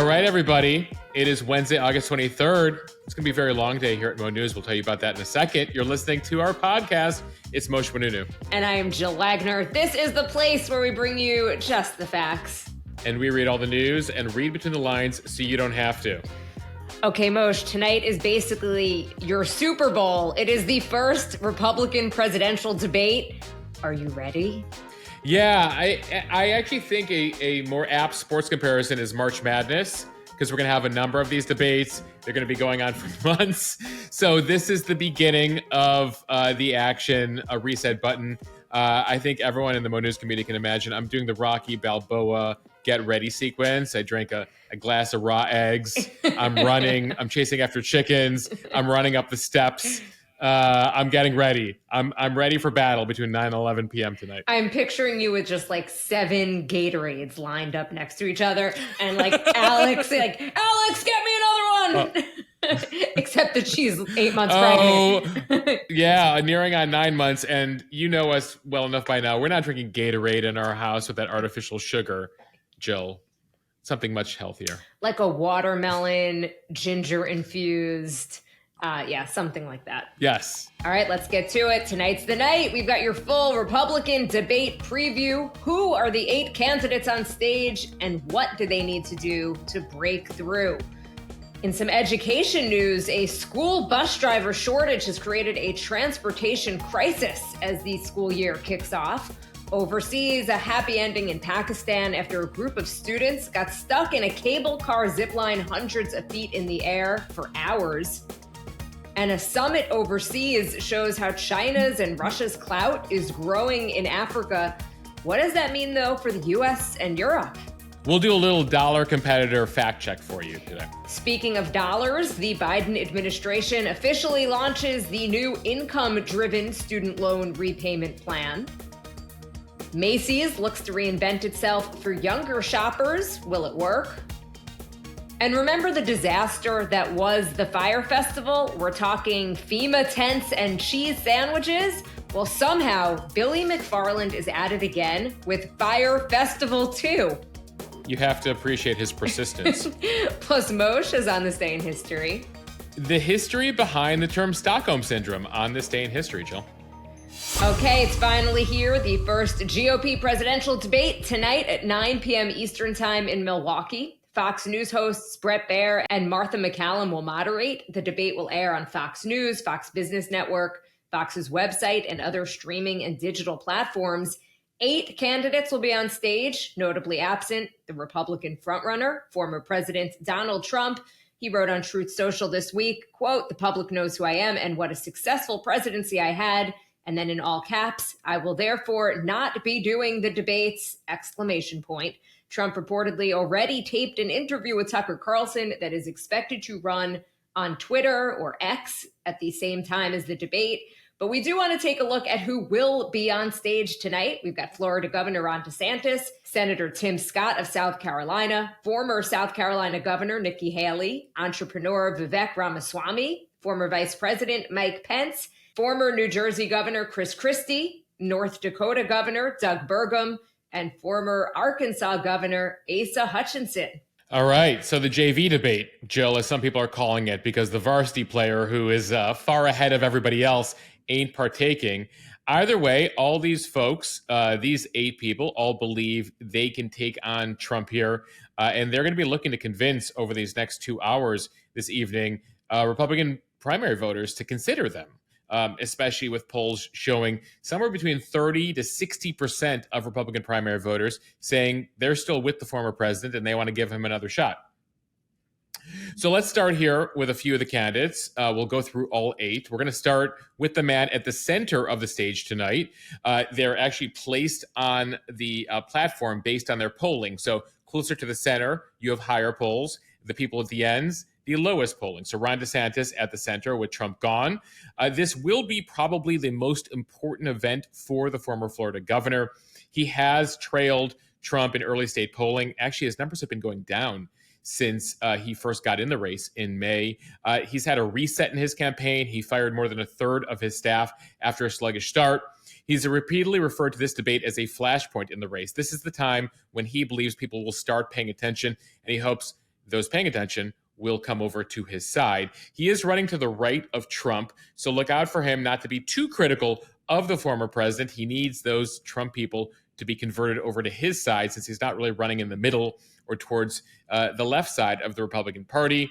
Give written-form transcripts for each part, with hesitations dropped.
All right, everybody. It is Wednesday, August 23rd. It's going to be a very long day here at Mo News. We'll tell you about that in a second. You're listening to our podcast. It's Moshe Manunu. And I am Jill Wagner. This is the place where we bring you just the facts. And we read all the news and read between the lines so you don't have to. Okay, Moshe, tonight is basically your Super Bowl. It is the first Republican presidential debate. Are you ready? Yeah, I actually think a more apt sports comparison is March Madness, because we're going to have a number of these debates. They're going to be going on for months. So this is the beginning of the action, a reset button. I think everyone in the Mo News community can imagine I'm doing the Rocky Balboa get ready sequence. I drank a glass of raw eggs. I'm running. I'm chasing after chickens. I'm running up the steps. I'm getting ready. I'm ready for battle between 9 and 11 p.m. tonight. I'm picturing you with just like 7 Gatorades lined up next to each other, and like Alex, get me another one. Except that she's 8 months pregnant. Yeah, nearing on 9 months, and you know us well enough by now. We're not drinking Gatorade in our house with that artificial sugar, Jill. Something much healthier, like a watermelon, ginger infused. Something like that. Yes. All right, let's get to it. Tonight's the night. We've got your full Republican debate preview. Who are the 8 candidates on stage, and what do they need to do to break through? In some education news, a school bus driver shortage has created a transportation crisis as the school year kicks off. Overseas, a happy ending in Pakistan after a group of students got stuck in a cable car zipline hundreds of feet in the air for hours. And a summit overseas shows how China's and Russia's clout is growing in Africa. What does that mean, though, for the U.S. and Europe? We'll do a little dollar competitor fact check for you today. Speaking of dollars, the Biden administration officially launches the new income-driven student loan repayment plan. Macy's looks to reinvent itself for younger shoppers. Will it work? And remember the disaster that was the Fyre Festival? We're talking FEMA tents and cheese sandwiches? Well, somehow, Billy McFarland is at it again with Fyre Festival 2. You have to appreciate his persistence. Plus, Moshe is on this day in history. The history behind the term Stockholm Syndrome on this day in history, Jill. Okay, it's finally here. The first GOP presidential debate tonight at 9 p.m. Eastern Time in Milwaukee. Fox News hosts Bret Baier and Martha MacCallum will moderate. The debate will air on Fox News, Fox Business Network, Fox's website, and other streaming and digital platforms. 8 candidates will be on stage, notably absent the Republican frontrunner, former President Donald Trump. He wrote on Truth Social this week, quote, "The public knows who I am and what a successful presidency I had." And then in all caps, "I will therefore not be doing the debates!" Exclamation point. Trump reportedly already taped an interview with Tucker Carlson that is expected to run on Twitter or X at the same time as the debate. But we do want to take a look at who will be on stage tonight. We've got Florida Governor Ron DeSantis, Senator Tim Scott of South Carolina, former South Carolina Governor Nikki Haley, entrepreneur Vivek Ramaswamy, former Vice President Mike Pence, former New Jersey Governor Chris Christie, North Dakota Governor Doug Burgum, and former Arkansas Governor Asa Hutchinson. All right, so the JV debate, Jill, as some people are calling it, because the varsity player who is far ahead of everybody else ain't partaking. Either way, all these folks, these 8 people, all believe they can take on Trump here, and they're going to be looking to convince over these next 2 hours this evening Republican primary voters to consider them. Especially with polls showing somewhere between 30 to 60% of Republican primary voters saying they're still with the former president and they want to give him another shot. So let's start here with a few of the candidates. We'll go through all 8. We're going to start with the man at the center of the stage tonight. They're actually placed on the platform based on their polling. So closer to the center, you have higher polls. The people at the ends, the lowest polling. So Ron DeSantis at the center with Trump gone. This will be probably the most important event for the former Florida governor. He has trailed Trump in early state polling. Actually, his numbers have been going down since he first got in the race in May. He's had a reset in his campaign. He fired more than a third of his staff after a sluggish start. He's repeatedly referred to this debate as a flashpoint in the race. This is the time when he believes people will start paying attention, and he hopes those paying attention will come over to his side. He is running to the right of Trump, so look out for him not to be too critical of the former president. He needs those Trump people to be converted over to his side, since he's not really running in the middle or towards the left side of the Republican Party.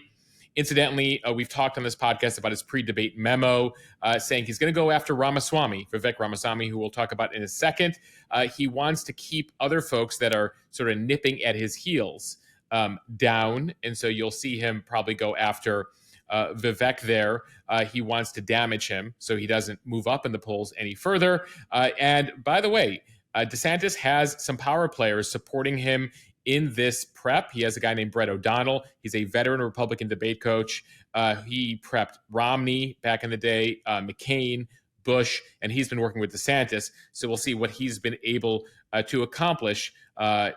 Incidentally, we've talked on this podcast about his pre-debate memo saying he's going to go after Vivek Ramaswamy, who we'll talk about in a second. He wants to keep other folks that are sort of nipping at his heels down. And so you'll see him probably go after Vivek there. He wants to damage him so he doesn't move up in the polls any further. And by the way, DeSantis has some power players supporting him in this prep. He has a guy named Brett O'Donnell. He's a veteran Republican debate coach. He prepped Romney back in the day, McCain, Bush, and he's been working with DeSantis. So we'll see what he's been able to accomplish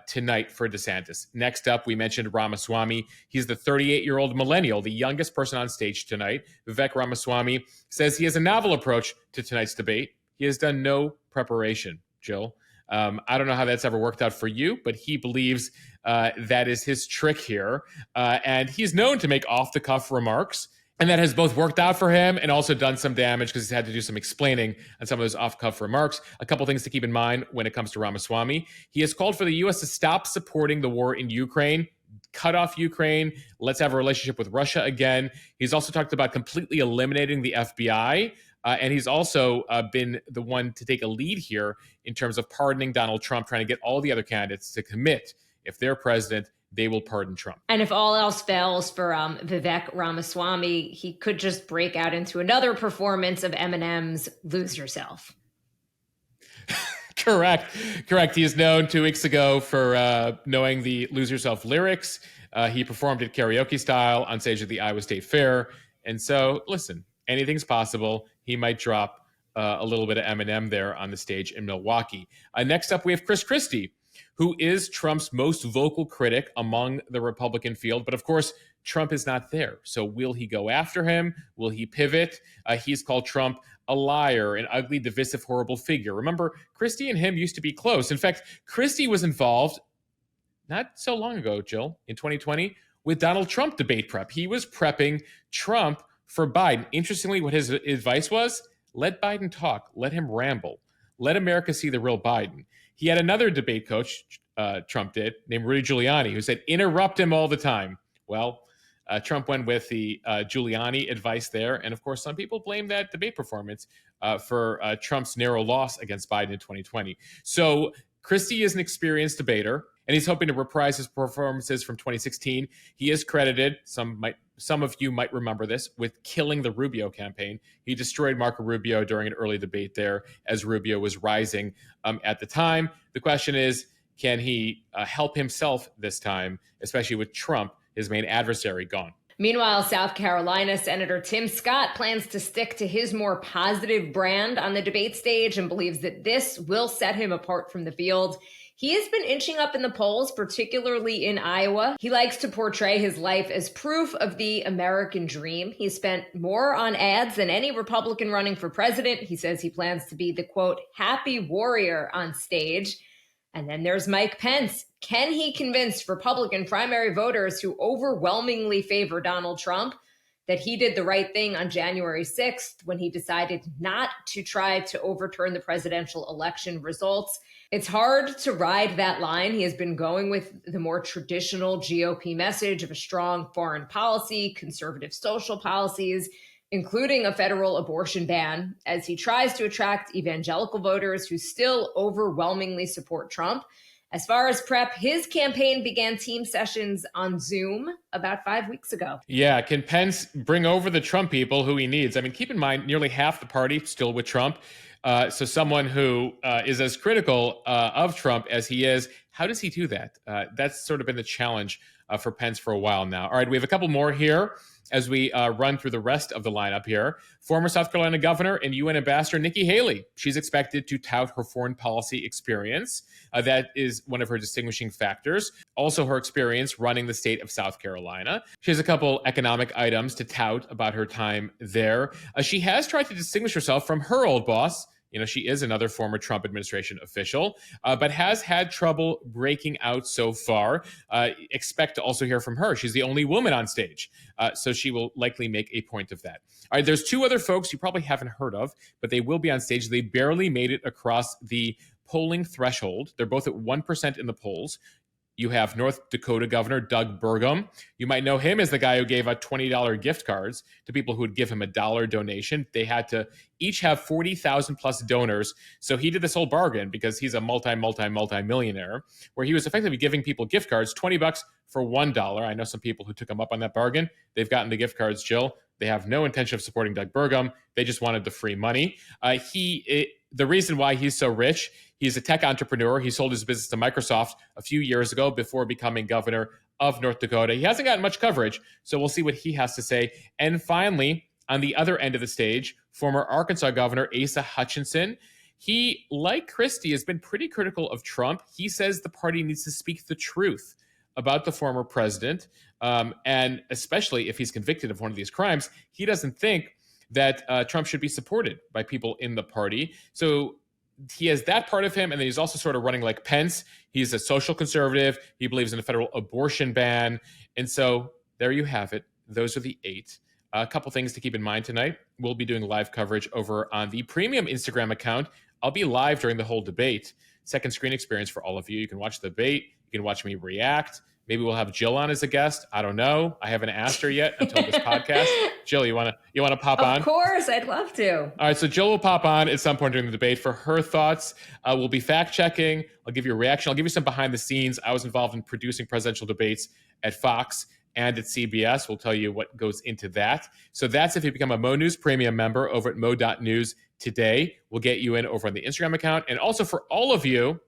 tonight for DeSantis. Next up, we mentioned Ramaswamy. He's the 38-year-old millennial, the youngest person on stage tonight. Vivek Ramaswamy says he has a novel approach to tonight's debate. He has done no preparation, Jill. I don't know how that's ever worked out for you, but he believes that is his trick here. And he's known to make off-the-cuff remarks, and that has both worked out for him and also done some damage because he's had to do some explaining on some of those off-cuff remarks. A couple things to keep in mind when it comes to Ramaswamy. He has called for the U.S. to stop supporting the war in Ukraine, cut off Ukraine, let's have a relationship with Russia again. He's also talked about completely eliminating the FBI. And he's also been the one to take a lead here in terms of pardoning Donald Trump, trying to get all the other candidates to commit. If they're president, they will pardon Trump. And if all else fails for Vivek Ramaswamy, he could just break out into another performance of Eminem's Lose Yourself. Correct. He is known 2 weeks ago for knowing the Lose Yourself lyrics. He performed it karaoke style on stage at the Iowa State Fair. And so, listen, anything's possible. He might drop a little bit of Eminem there on the stage in Milwaukee. Next up, we have Chris Christie, who is Trump's most vocal critic among the Republican field. But of course, Trump is not there. So will he go after him? Will he pivot? He's called Trump a liar, an ugly, divisive, horrible figure. Remember, Christie and him used to be close. In fact, Christie was involved not so long ago, Jill, in 2020, with Donald Trump debate prep. He was prepping Trump for Biden. Interestingly, what his advice was, let Biden talk, let him ramble, let America see the real Biden. He had another debate coach, Trump did, named Rudy Giuliani, who said, interrupt him all the time. Well, Trump went with the Giuliani advice there. And of course, some people blame that debate performance for Trump's narrow loss against Biden in 2020. So Christie is an experienced debater, and he's hoping to reprise his performances from 2016. He is credited, some of you might remember this, with killing the Rubio campaign. He destroyed Marco Rubio during an early debate there as Rubio was rising at the time. The question is, can he help himself this time, especially with Trump, his main adversary, gone? Meanwhile, South Carolina Senator Tim Scott plans to stick to his more positive brand on the debate stage and believes that this will set him apart from the field. He has been inching up in the polls, particularly in Iowa. He likes to portray his life as proof of the American dream. He spent more on ads than any Republican running for president. He says he plans to be the, quote, happy warrior on stage. And then there's Mike Pence. Can he convince Republican primary voters who overwhelmingly favor Donald Trump that he did the right thing on January 6th when he decided not to try to overturn the presidential election results? It's hard to ride that line. He has been going with the more traditional GOP message of a strong foreign policy, conservative social policies, including a federal abortion ban, as he tries to attract evangelical voters who still overwhelmingly support Trump. As far as prep, his campaign began team sessions on Zoom about 5 weeks ago. Yeah, can Pence bring over the Trump people who he needs? I mean, keep in mind, nearly half the party still with Trump. So someone who is as critical of Trump as he is, how does he do that? That's sort of been the challenge for Pence for a while now. All right, we have a couple more here as we run through the rest of the lineup here. Former South Carolina governor and UN ambassador Nikki Haley. She's expected to tout her foreign policy experience. That is one of her distinguishing factors. Also her experience running the state of South Carolina. She has a couple economic items to tout about her time there. She has tried to distinguish herself from her old boss, She is another former Trump administration official, but has had trouble breaking out so far. Expect to also hear from her. She's the only woman on stage, so she will likely make a point of that. All right, there's two other folks you probably haven't heard of, but they will be on stage. They barely made it across the polling threshold. They're both at 1% in the polls. You have North Dakota Governor Doug Burgum. You might know him as the guy who gave out $20 gift cards to people who would give him a $1 donation. They had to each have 40,000 plus donors. So he did this whole bargain because he's a multi-millionaire, where he was effectively giving people gift cards, $20 for $1. I know some people who took him up on that bargain. They've gotten the gift cards, Jill. They have no intention of supporting Doug Burgum. They just wanted the free money. The reason why he's so rich, he's a tech entrepreneur. He sold his business to Microsoft a few years ago before becoming governor of North Dakota. He hasn't gotten much coverage, so we'll see what he has to say. And finally, on the other end of the stage, former Arkansas Governor Asa Hutchinson. He, like Christie, has been pretty critical of Trump. He says the party needs to speak the truth about the former president, and especially if he's convicted of one of these crimes, he doesn't think that Trump should be supported by people in the party. So he has that part of him, and then he's also sort of running like Pence. He's a social conservative. He believes in a federal abortion ban. And so there you have it. Those are the 8. A couple things to keep in mind tonight. We'll be doing live coverage over on the premium Instagram account. I'll be live during the whole debate. Second screen experience for all of you. You can watch the debate. You can watch me react. Maybe we'll have Jill on as a guest. I don't know. I haven't asked her yet until this podcast. Jill, you want to pop on? Of course, I'd love to. All right, so Jill will pop on at some point during the debate for her thoughts. We'll be fact checking. I'll give you a reaction. I'll give you some behind the scenes. I was involved in producing presidential debates at Fox and at CBS. We'll tell you what goes into that. So that's if you become a Mo News Premium member over at mo.news today. We'll get you in over on the Instagram account. And also for all of you,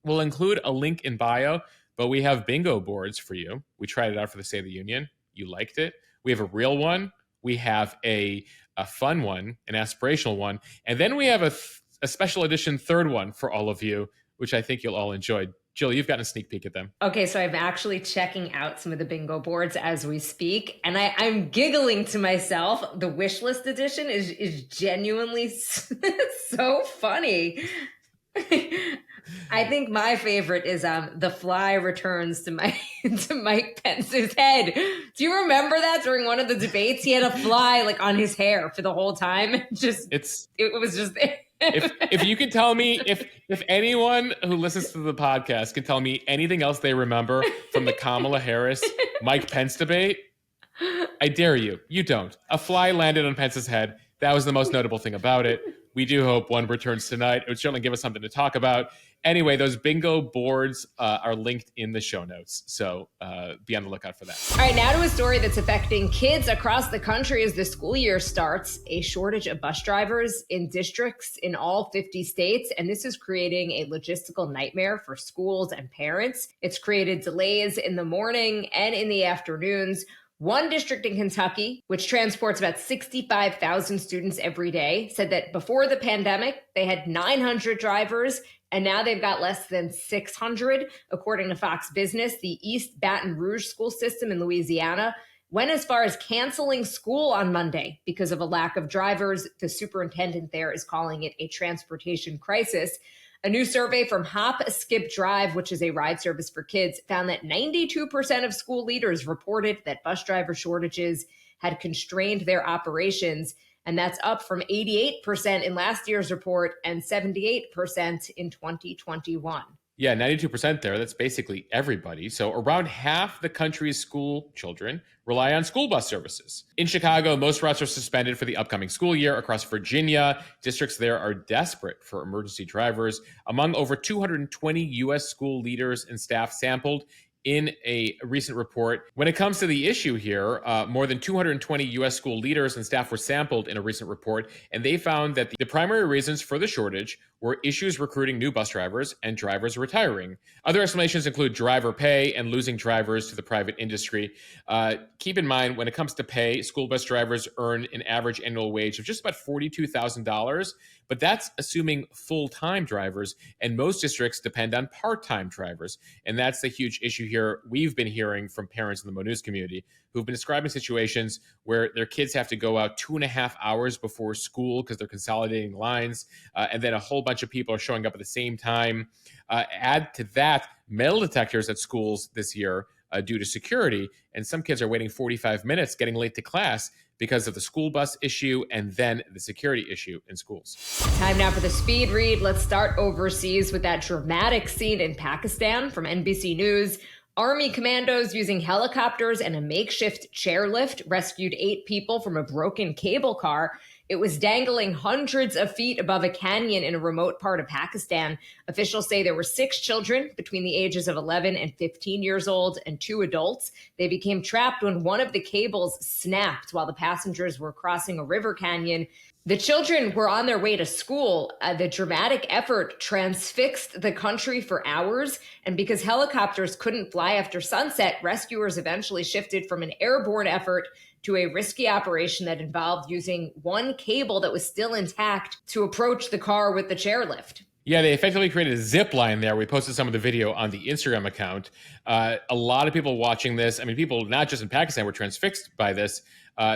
we'll include a link in bio. But we have bingo boards for you. We tried it out for the State of the Union. You liked it. We have a real one. We have a fun one, an aspirational one. And then we have a special edition third one for all of you, which I think you'll all enjoy. Jill, you've gotten a sneak peek at them. Okay, so I'm actually checking out some of the bingo boards as we speak. And I'm giggling to myself. The wish list edition is genuinely so funny. I think my favorite is the fly returns to Mike Pence's head. Do you remember that during one of the debates? He had a fly like on his hair for the whole time. It was just there. If you could tell me, if anyone who listens to the podcast can tell me anything else they remember from the Kamala Harris Mike Pence debate, I dare you. You don't. A fly landed on Pence's head. That was the most notable thing about it. We do hope one returns tonight. It would certainly give us something to talk about. Anyway, those bingo boards are linked in the show notes. So be on the lookout for that. All right, now to a story that's affecting kids across the country as the school year starts. A shortage of bus drivers in districts in all 50 states. And this is creating a logistical nightmare for schools and parents. It's created delays in the morning and in the afternoons. One district in Kentucky, which transports about 65,000 students every day, said that before the pandemic, they had 900 drivers, and now they've got less than 600. According to Fox Business, the East Baton Rouge school system in Louisiana went as far as canceling school on Monday because of a lack of drivers. The superintendent there is calling it a transportation crisis. A new survey from Hop, Skip, Drive, which is a ride service for kids, found that 92% of school leaders reported that bus driver shortages had constrained their operations. And that's up from 88% in last year's report and 78% in 2021. Yeah, 92% there. That's basically everybody. So around half the country's school children rely on school bus services. In Chicago, most routes are suspended for the upcoming school year. Across Virginia, districts there are desperate for emergency drivers. Among over 220 U.S. school leaders and staff sampled in a recent report. When it comes to the issue here, more than 220 U.S. school leaders and staff were sampled in a recent report, and they found that the primary reasons for the shortage were issues recruiting new bus drivers and drivers retiring. Other explanations include driver pay and losing drivers to the private industry. Keep in mind, when it comes to pay, school bus drivers earn an average annual wage of just about $42,000, But that's assuming full-time drivers, and most districts depend on part-time drivers. And that's the huge issue here we've been hearing from parents in the Mo News community who've been describing situations where their kids have to go out 2.5 hours before school because they're consolidating lines, and then a whole bunch of people are showing up at the same time. Add to that metal detectors at schools this year due to security, and some kids are waiting 45 minutes getting late to class because of the school bus issue and then the security issue in schools. Time now for the speed read. Let's start overseas with that dramatic scene in Pakistan from NBC News. Army commandos using helicopters and a makeshift chairlift rescued 8 people from a broken cable car. It was dangling hundreds of feet above a canyon in a remote part of Pakistan. Officials say there were 6 children between the ages of 11 and 15 years old and 2 adults. They became trapped when one of the cables snapped while the passengers were crossing a river canyon. The children were on their way to school. The dramatic effort transfixed the country for hours. And because helicopters couldn't fly after sunset, rescuers eventually shifted from an airborne effort to a risky operation that involved using one cable that was still intact to approach the car with the chairlift. Yeah, they effectively created a zip line there. We posted some of the video on the Instagram account. A lot of people watching this. I mean, people not just in Pakistan were transfixed by this.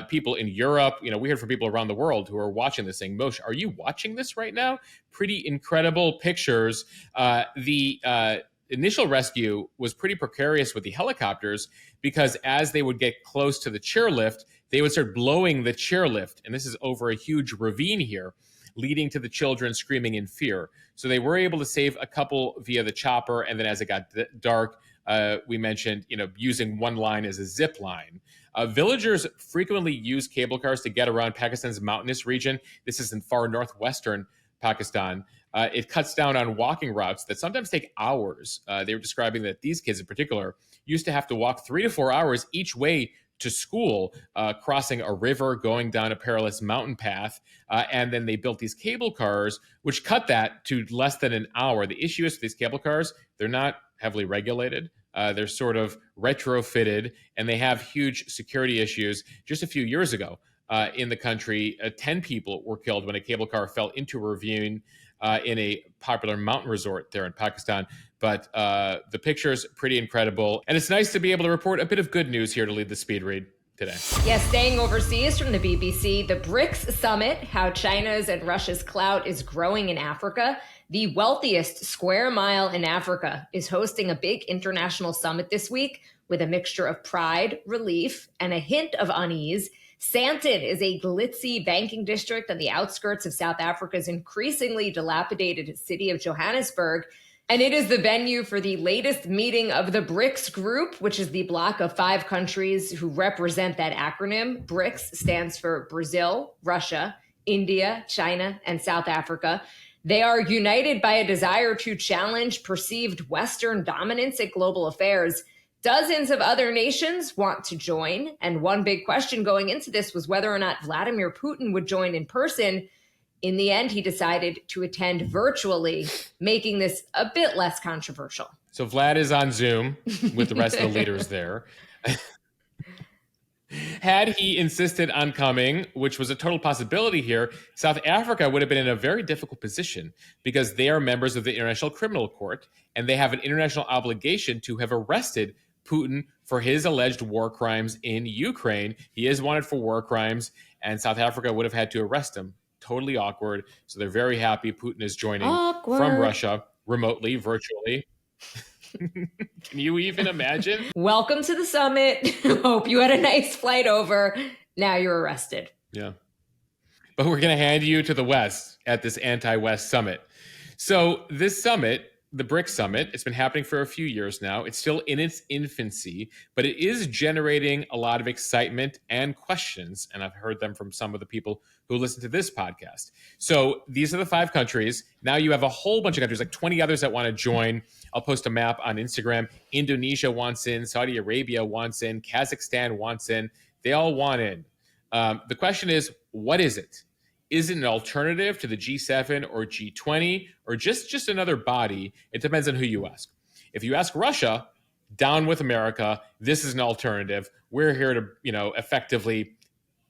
People in Europe, we heard from people around the world who are watching this saying, Moshe, are you watching this right now? Pretty incredible pictures. The initial rescue was pretty precarious with the helicopters because as they would get close to the chairlift, they would start blowing the chairlift. And this is over a huge ravine here, leading to the children screaming in fear. So they were able to save a couple via the chopper. And then as it got dark, we mentioned, using one line as a zip line. Villagers frequently use cable cars to get around Pakistan's mountainous region. This is in far northwestern Pakistan. It cuts down on walking routes that sometimes take hours. They were describing that these kids in particular used to have to walk 3 to 4 hours each way to school, crossing a river, going down a perilous mountain path. And then they built these cable cars, which cut that to less than an hour. The issue is with these cable cars, they're not heavily regulated. They're sort of retrofitted, and they have huge security issues. Just a few years ago in the country, 10 people were killed when a cable car fell into a ravine in a popular mountain resort there in Pakistan. But the picture's pretty incredible. And it's nice to be able to report a bit of good news here to lead the speed read today. Yes, staying overseas from the BBC, the BRICS summit, how China's and Russia's clout is growing in Africa. The wealthiest square mile in Africa is hosting a big international summit this week with a mixture of pride, relief, and a hint of unease. Sandton is a glitzy banking district on the outskirts of South Africa's increasingly dilapidated city of Johannesburg. And it is the venue for the latest meeting of the BRICS group, which is the bloc of 5 countries who represent that acronym. BRICS stands for Brazil, Russia, India, China, and South Africa. They are united by a desire to challenge perceived Western dominance at global affairs. Dozens of other nations want to join. And one big question going into this was whether or not Vladimir Putin would join in person. In the end, he decided to attend virtually, making this a bit less controversial. So Vlad is on Zoom with the rest of the leaders there. Had he insisted on coming, which was a total possibility here, South Africa would have been in a very difficult position because they are members of the International Criminal Court, and they have an international obligation to have arrested Putin for his alleged war crimes in Ukraine. He is wanted for war crimes, and South Africa would have had to arrest him. Totally awkward. So they're very happy Putin is joining from Russia remotely, virtually. Can you even imagine? Welcome to the summit. Hope you had a nice flight over. Now you're arrested. Yeah. But we're going to hand you to the West at this anti-West summit. So this summit, the BRICS summit, it's been happening for a few years now. It's still in its infancy, but it is generating a lot of excitement and questions. And I've heard them from some of the people who listen to this podcast. So these are the 5 countries. Now you have a whole bunch of countries, like 20 others that want to join. I'll post a map on Instagram. Indonesia wants in. Saudi Arabia wants in. Kazakhstan wants in. They all want in. The question is, what is it? Is it an alternative to the G7 or G20 or just another body? It depends on who you ask. If you ask Russia, down with America, this is an alternative. We're here to, effectively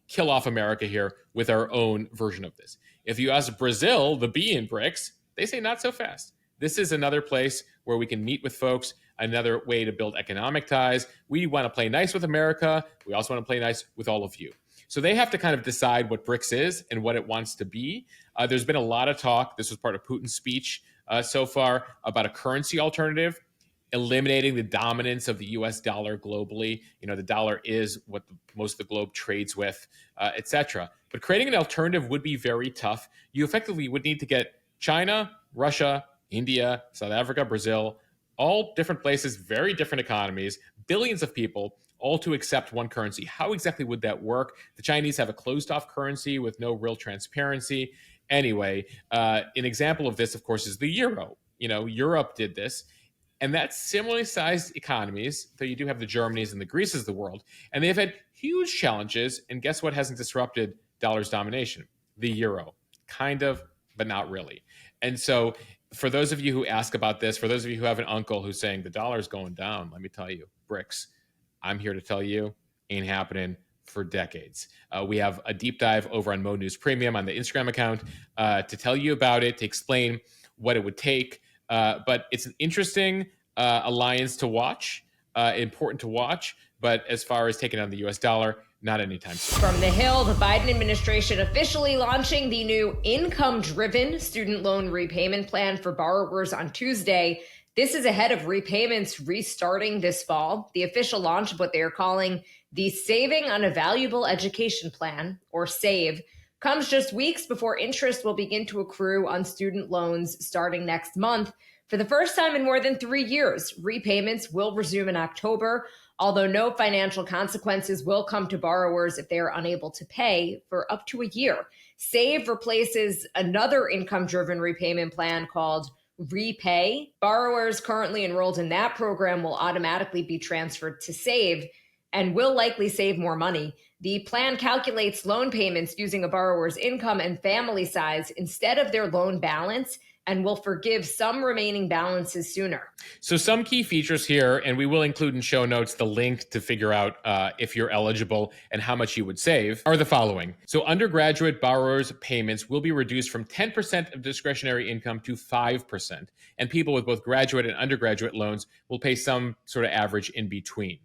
kill off America here with our own version of this. If you ask Brazil, the B in BRICS, they say not so fast. This is another place where we can meet with folks, another way to build economic ties. We want to play nice with America. We also want to play nice with all of you. So they have to kind of decide what BRICS is and what it wants to be. There's been a lot of talk. This was part of Putin's speech so far about a currency alternative, eliminating the dominance of the US dollar globally. The dollar is what most of the globe trades with, etc. But creating an alternative would be very tough. You effectively would need to get China, Russia, India, South Africa, Brazil, all different places, very different economies, billions of people, all to accept one currency. How exactly would that work? The Chinese have a closed-off currency with no real transparency. Anyway, an example of this, of course, is the euro. Europe did this. And that's similarly sized economies, though you do have the Germanys and the Greeces of the world. And they've had huge challenges. And guess what hasn't disrupted dollar's domination? The euro. Kind of, but not really. And so for those of you who ask about this, for those of you who have an uncle who's saying the dollar's going down, let me tell you, BRICS, I'm here to tell you, ain't happening for decades. We have a deep dive over on Mo News Premium on the Instagram account to tell you about it, to explain what it would take. But it's an interesting alliance to watch, important to watch. But as far as taking on the US dollar, not anytime soon. From the Hill, the Biden administration officially launching the new income-driven student loan repayment plan for borrowers on Tuesday. This is ahead of repayments restarting this fall. The official launch of what they are calling the Saving on a Valuable Education Plan, or SAVE, comes just weeks before interest will begin to accrue on student loans starting next month. For the first time in more than 3 years, repayments will resume in October, although no financial consequences will come to borrowers if they are unable to pay for up to a year. SAVE replaces another income-driven repayment plan called Repay. Borrowers currently enrolled in that program will automatically be transferred to SAVE and will likely save more money. The plan calculates loan payments using a borrower's income and family size instead of their loan balance, and will forgive some remaining balances sooner. So some key features here, and we will include in show notes the link to figure out if you're eligible and how much you would save, are the following. So undergraduate borrowers' payments will be reduced from 10% of discretionary income to 5%. And people with both graduate and undergraduate loans will pay some sort of average in between.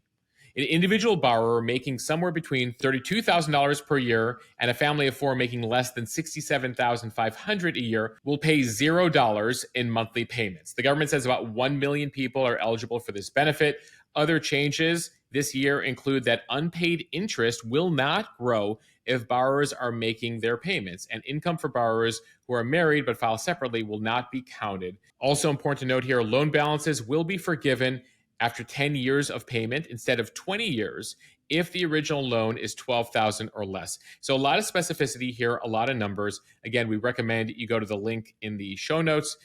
An individual borrower making somewhere between $32,000 per year and a family of four making less than $67,500 a year will pay $0 in monthly payments. The government says about 1 million people are eligible for this benefit. Other changes this year include that unpaid interest will not grow if borrowers are making their payments, and income for borrowers who are married but file separately will not be counted. Also important to note here, loan balances will be forgiven after 10 years of payment instead of 20 years if the original loan is $12,000 or less. So a lot of specificity here, a lot of numbers. Again, we recommend you go to the link in the show notes.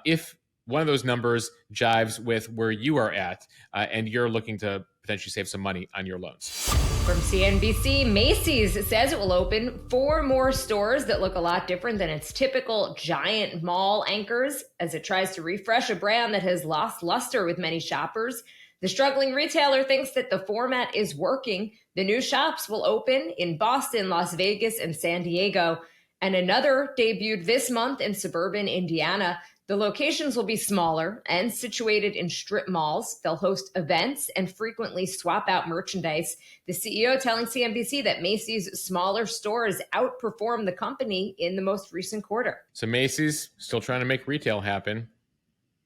If one of those numbers jives with where you are at and you're looking to potentially save some money on your loans. From CNBC, Macy's says it will open 4 more stores that look a lot different than its typical giant mall anchors as it tries to refresh a brand that has lost luster with many shoppers. The struggling retailer thinks that the format is working. The new shops will open in Boston, Las Vegas, and San Diego, and another debuted this month in suburban Indiana. The locations will be smaller and situated in strip malls. They'll host events and frequently swap out merchandise. The CEO telling CNBC that Macy's smaller stores outperformed the company in the most recent quarter. So Macy's still trying to make retail happen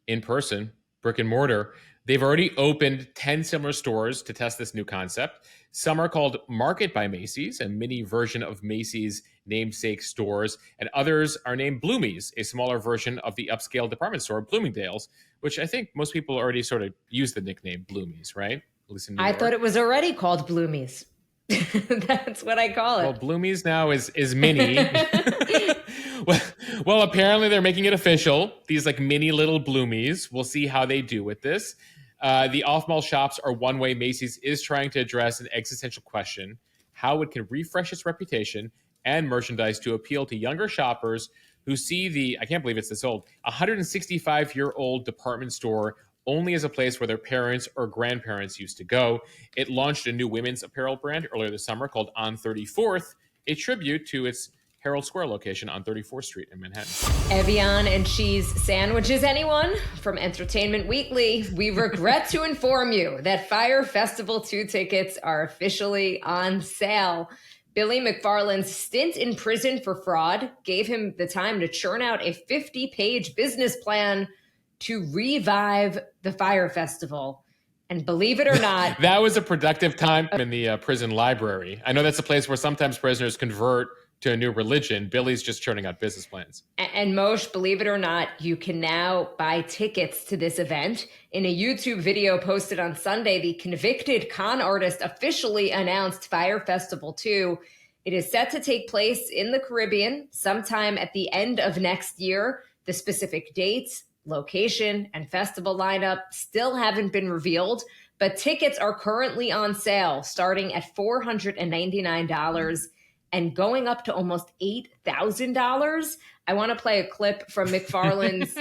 in person, brick and mortar. They've already opened 10 similar stores to test this new concept. Some are called Market by Macy's, a mini version of Macy's namesake stores, and others are named Bloomies, a smaller version of the upscale department store, Bloomingdale's, which I think most people already sort of use the nickname Bloomies, right? At least in New I York. thought it was already called Bloomies. That's what I call it. Well, Bloomies now is mini. well, apparently they're making it official. These like mini little Bloomies. We'll see how they do with this. The off-mall shops are one way Macy's is trying to address an existential question: how it can refresh its reputation and merchandise to appeal to younger shoppers who see the, I can't believe it's this old, 165-year-old department store only as a place where their parents or grandparents used to go. It launched a new women's apparel brand earlier this summer called On 34th, a tribute to its Herald Square location on 34th Street in Manhattan. Evian and cheese sandwiches, anyone? From Entertainment Weekly, we regret to inform you that Fyre Festival 2 tickets are officially on sale. Billy McFarland's stint in prison for fraud gave him the time to churn out a 50-page business plan to revive the Fyre Festival. And believe it or not, that was a productive time in the prison library. I know that's a place where sometimes prisoners convert to a new religion. Billy's just churning out business plans. And Moshe, believe it or not, you can now buy tickets to this event. In a YouTube video posted on Sunday, the convicted con artist officially announced Fyre Festival 2. It is set to take place in the Caribbean sometime at the end of next year. The specific dates, location, and festival lineup still haven't been revealed, but tickets are currently on sale starting at $499 and going up to almost $8,000. I want to play a clip from McFarland's.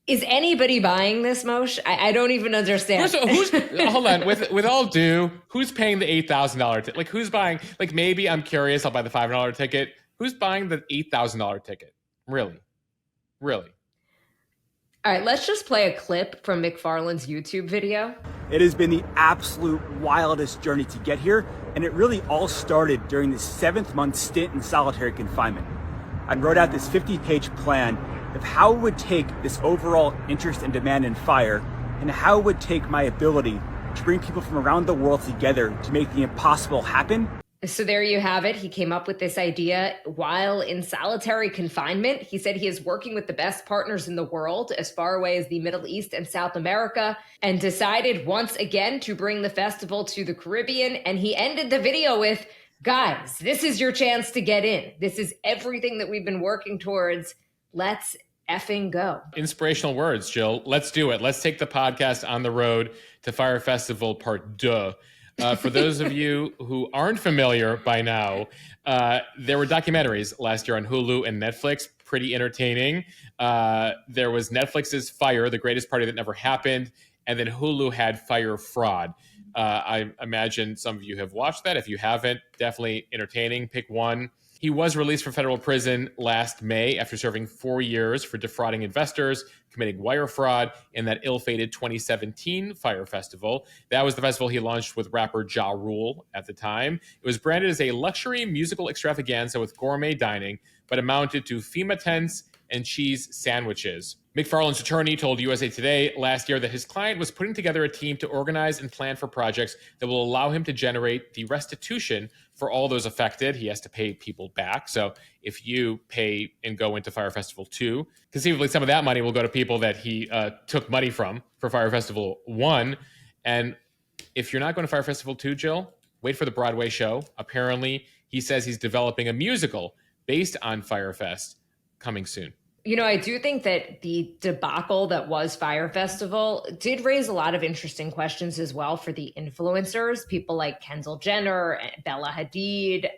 Is anybody buying this, Moshe? I don't even understand. Hold on. With all due, who's paying the $8,000 ticket? Like, who's buying? Like, maybe I'm curious. I'll buy the $500 ticket. Who's buying the $8,000 ticket? Really? All right, let's just play a clip from McFarland's YouTube video. It has been the absolute wildest journey to get here, and it really all started during the 7th-month stint in solitary confinement. I wrote out this 50-page plan of how it would take this overall interest and demand in Fyre, and how it would take my ability to bring people from around the world together to make the impossible happen. So there you have it. He came up with this idea while in solitary confinement. He said he is working with the best partners in the world as far away as the Middle East and South America, and decided once again to bring the festival to the Caribbean. And he ended the video with, guys, this is your chance to get in. This is everything that we've been working towards. Let's effing go. Inspirational words, Jill. Let's do it. Let's take the podcast on the road to Fyre Festival Part 2. For those of you who aren't familiar by now, there were documentaries last year on Hulu and Netflix, pretty entertaining. There was Netflix's Fyre, the greatest party that never happened, and then Hulu had Fyre Fraud. I imagine some of you have watched that. If you haven't, definitely entertaining. Pick one. He was released from federal prison last May after serving 4 years for defrauding investors, committing wire fraud in that ill-fated 2017 Fyre Festival. That was the festival he launched with rapper Ja Rule at the time. It was branded as a luxury musical extravaganza with gourmet dining, but amounted to FEMA tents and cheese sandwiches. McFarland's attorney told USA Today last year that his client was putting together a team to organize and plan for projects that will allow him to generate the restitution for all those affected. He has to pay people back. So if you pay and go into Fyre Festival 2, conceivably some of that money will go to people that he took money from for Fyre Festival 1. And if you're not going to Fyre Festival 2, Jill, wait for the Broadway show. Apparently, he says he's developing a musical based on Fyre Fest coming soon. You know, I do think that the debacle that was Fyre Festival did raise a lot of interesting questions as well for the influencers, people like Kendall Jenner, Bella Hadid,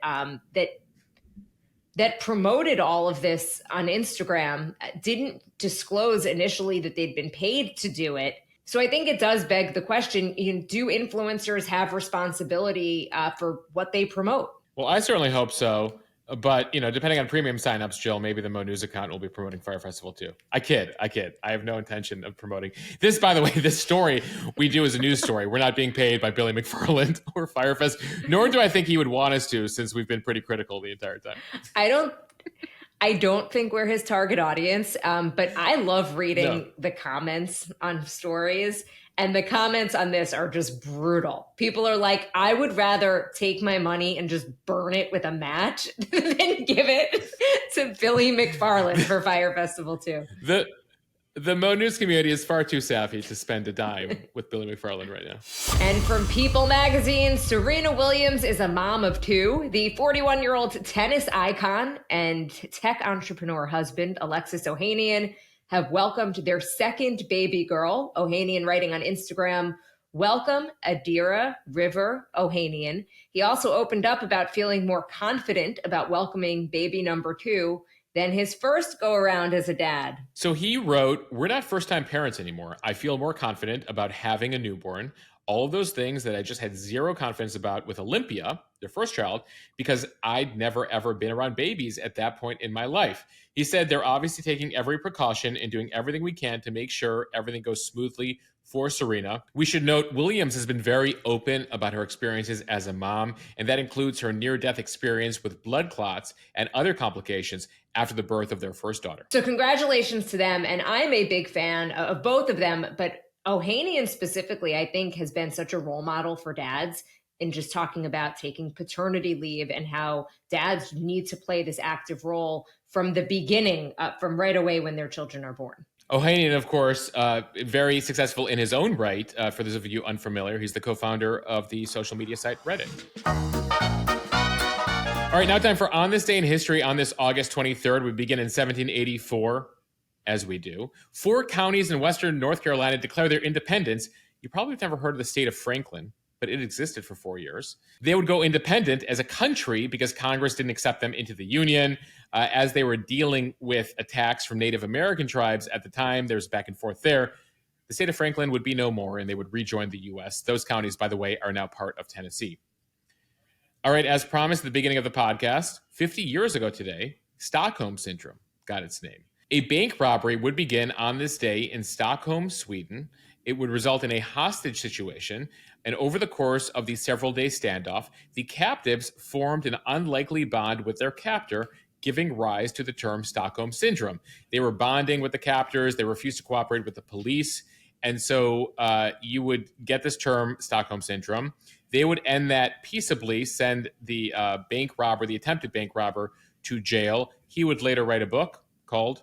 that promoted all of this on Instagram, didn't disclose initially that they'd been paid to do it. So I think it does beg the question, do influencers have responsibility for what they promote? Well, I certainly hope so. But, depending on premium signups, Jill, maybe the Mo News account will be promoting Fyre Festival too. I kid. I have no intention of promoting this. By the way, this story we do as a news story. We're not being paid by Billy McFarland or Fyre Fest, nor do I think he would want us to, since we've been pretty critical the entire time. I don't think we're his target audience, but I love reading the comments on stories. And the comments on this are just brutal. People are like, I would rather take my money and just burn it with a match than give it to Billy McFarland for Fyre Festival 2. The Mo News community is far too savvy to spend a dime with Billy McFarland right now. And from People magazine, Serena Williams is a mom of two. The 41-year-old tennis icon and tech entrepreneur husband, Alexis Ohanian, have welcomed their second baby girl. Ohanian writing on Instagram, welcome Adira River Ohanian. He also opened up about feeling more confident about welcoming baby number 2. than his first go-around as a dad. So he wrote, "We're not first-time parents anymore. I feel more confident about having a newborn. All of those things that I just had zero confidence about with Olympia, their first child, because I'd never, ever been around babies at that point in my life." He said, "They're obviously taking every precaution and doing everything we can to make sure everything goes smoothly for Serena." We should note Williams has been very open about her experiences as a mom, and that includes her near-death experience with blood clots and other complications after the birth of their first daughter. So congratulations to them. And I'm a big fan of both of them, but Ohanian specifically, I think, has been such a role model for dads in just talking about taking paternity leave and how dads need to play this active role from the beginning, from right away when their children are born. Ohanian, of course, very successful in his own right. For those of you unfamiliar, he's the co-founder of the social media site Reddit. All right, now time for On This Day in History on this August 23rd. We begin in 1784, as we do. 4 counties in western North Carolina declare their independence. You probably have never heard of the state of Franklin, but it existed for 4 years. They would go independent as a country because Congress didn't accept them into the Union. As they were dealing with attacks from Native American tribes at the time, there's back and forth there. The state of Franklin would be no more, and they would rejoin the U.S. Those counties, by the way, are now part of Tennessee. All right, as promised at the beginning of the podcast, 50 years ago today, Stockholm Syndrome got its name. A bank robbery would begin on this day in Stockholm, Sweden. It would result in a hostage situation, and over the course of the several-day standoff, the captives formed an unlikely bond with their captor, giving rise to the term Stockholm Syndrome. They were bonding with the captors, they refused to cooperate with the police, and so you would get this term Stockholm Syndrome. They would end that peaceably, send the bank robber, the attempted bank robber, to jail. He would later write a book called,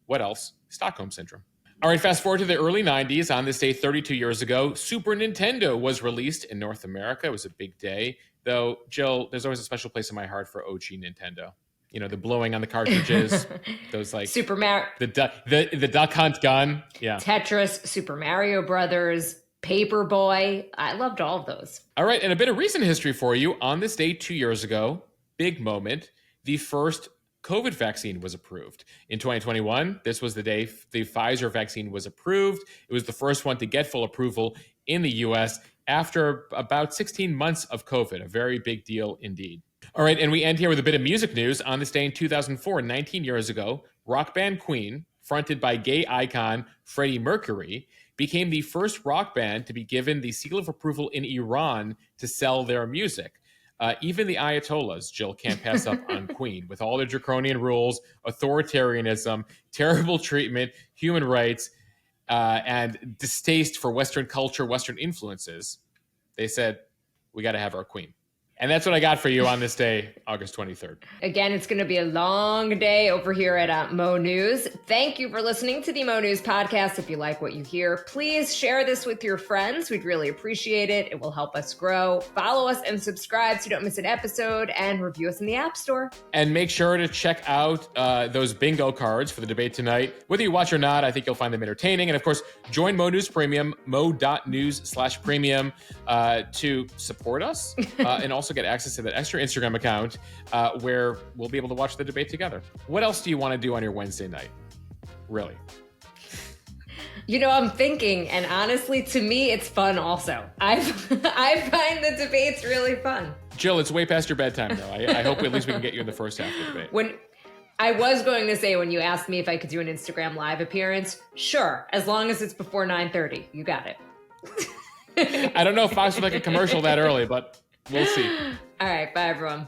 what else? Stockholm Syndrome. All right, fast forward to the early 90s. On this day, 32 years ago, Super Nintendo was released in North America. It was a big day. Though, Jill, there's always a special place in my heart for OG Nintendo. You know, the blowing on the cartridges, those like... Super Mario... The Duck Hunt gun. Yeah. Tetris, Super Mario Brothers, Paperboy. I loved all of those. All right, and a bit of recent history for you. On this day 2 years ago, big moment, the first COVID vaccine was approved. In 2021, this was the day the Pfizer vaccine was approved. It was the first one to get full approval in the U.S. after about 16 months of COVID, a very big deal indeed. All right, and we end here with a bit of music news. On this day in 2004, 19 years ago, rock band Queen, fronted by gay icon Freddie Mercury, became the first rock band to be given the seal of approval in Iran to sell their music. Even the Ayatollahs, Jill, can't pass up on Queen. With all their draconian rules, authoritarianism, terrible treatment, human rights, and distaste for Western culture, Western influences, they said, we got to have our Queen. And that's what I got for you on this day, August 23rd. Again, it's going to be a long day over here at Mo News. Thank you for listening to the Mo News podcast. If you like what you hear, please share this with your friends. We'd really appreciate it. It will help us grow. Follow us and subscribe so you don't miss an episode, and review us in the App Store. And make sure to check out those bingo cards for the debate tonight. Whether you watch or not, I think you'll find them entertaining. And of course, join Mo News Premium, mo.news/premium to support us and also get access to that extra Instagram account where we'll be able to watch the debate together. What else do you want to do on your Wednesday night? Really? You know, I'm thinking, and honestly, to me, it's fun also. I find the debates really fun. Jill, it's way past your bedtime, though. I hope at least we can get you in the first half of the debate. When I was going to say, when you asked me if I could do an Instagram live appearance, sure, as long as it's before 9:30. You got it. I don't know if Fox would like a commercial that early, but we'll see. All right. Bye, everyone.